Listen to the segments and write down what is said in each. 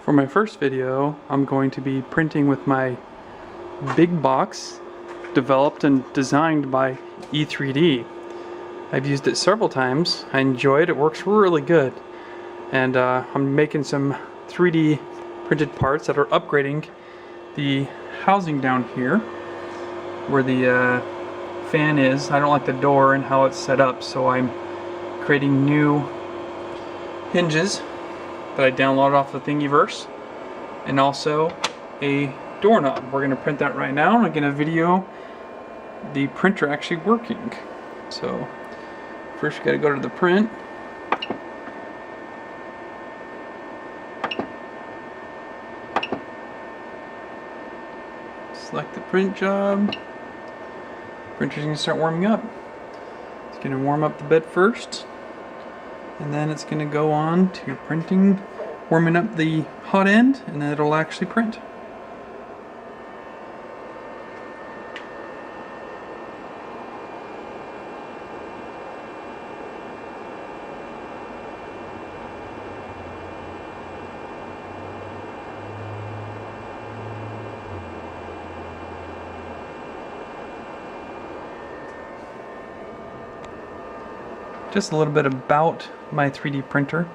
For my first video, I'm going to be printing with my BigBox, developed and designed by E3D. I've used it several times. I enjoy it. It works really good. And I'm making some 3D printed parts that are upgrading the housing down here where the fan is. I don't like the door and how it's set up, so I'm creating new hinges that I downloaded off the Thingiverse, and also a doorknob. We're going to print that right now, and I'm going to video the printer actually working. So first you got to go to the print. Select the print job. Printer's going to start warming up. It's going to warm up the bed first, and then it's going to go on to printing, warming up the hot end, and then it'll actually print. Just a little bit about my 3D printer.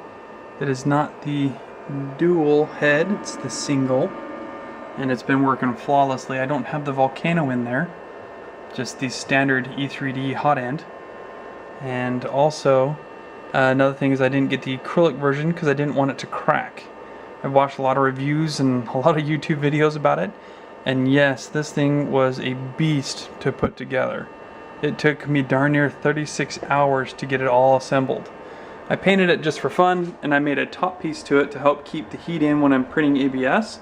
It is not the dual head, it's the single, and it's been working flawlessly. I don't have the volcano in there, just the standard E3D hot end. And also another thing is I didn't get the acrylic version because I didn't want it to crack. I've watched a lot of reviews and a lot of YouTube videos about it, and yes, this thing was a beast to put together. It took me darn near 36 hours to get it all assembled. I painted it just for fun, and I made a top piece to it to help keep the heat in when I'm printing ABS.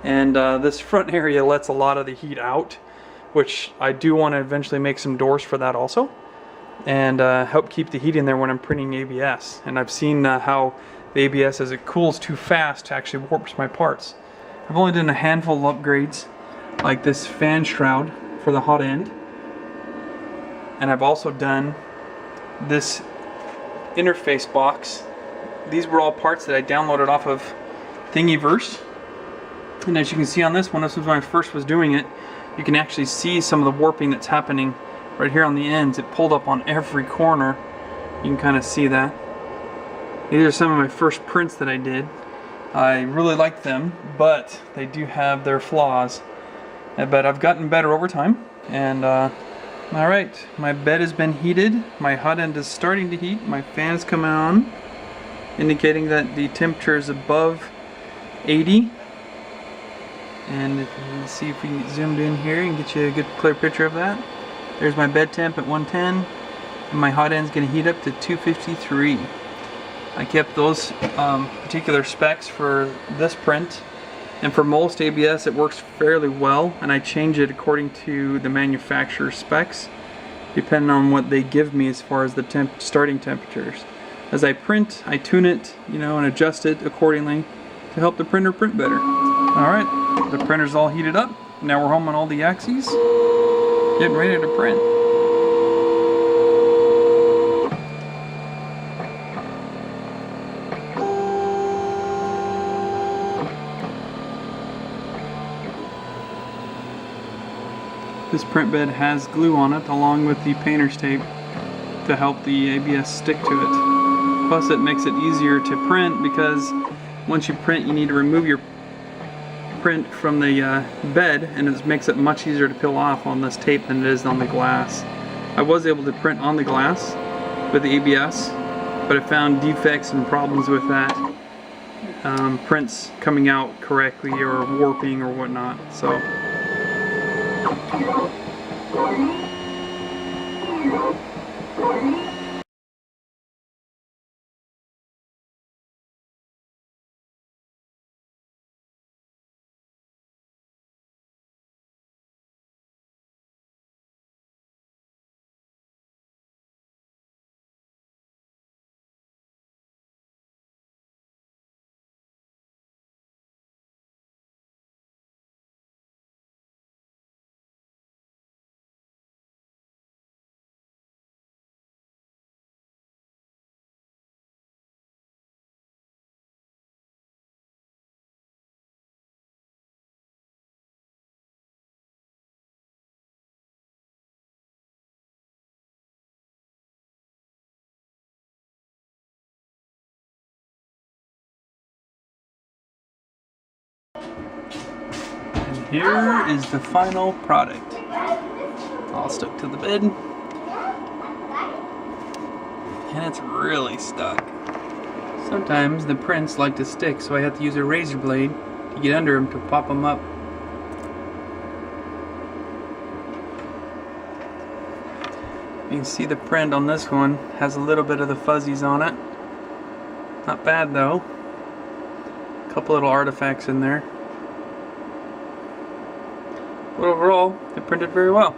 And this front area lets a lot of the heat out, which I do want to eventually make some doors for that also, and help keep the heat in there when I'm printing ABS. And I've seen how the ABS, as it cools too fast, actually warps my parts. I've only done a handful of upgrades, like this fan shroud for the hot end. And I've also done this interface box. These were all parts that I downloaded off of Thingiverse. And as you can see on this one, this was when I first was doing it, you can actually see some of the warping that's happening right here on the ends. It pulled up on every corner. You can kind of see that. These are some of my first prints that I did. I really liked them, but they do have their flaws. But I've gotten better over time, and alright, my bed has been heated, my hot end is starting to heat, my fan is coming on, indicating that the temperature is above 80. And let's see if we zoomed in here and get you a good clear picture of that. There's my bed temp at 110, and my hot end is going to heat up to 253. I kept those particular specs for this print. And for most ABS it works fairly well, and I change it according to the manufacturer's specs, depending on what they give me as far as the starting temperatures. As I print, I tune it, and adjust it accordingly to help the printer print better. Alright, the printer's all heated up. Now we're home on all the axes, getting ready to print. This print bed has glue on it along with the painter's tape to help the ABS stick to it. Plus it makes it easier to print because once you print you need to remove your print from the bed, and it makes it much easier to peel off on this tape than it is on the glass. I was able to print on the glass with the ABS, but I found defects and problems with that. Prints coming out correctly or warping or whatnot. So Here is the final product. All stuck to the bed. And it's really stuck. Sometimes the prints like to stick, so I have to use a razor blade to get under them to pop them up. You can see the print on this one has a little bit of the fuzzies on it. Not bad though. A couple little artifacts in there. But overall, it printed very well.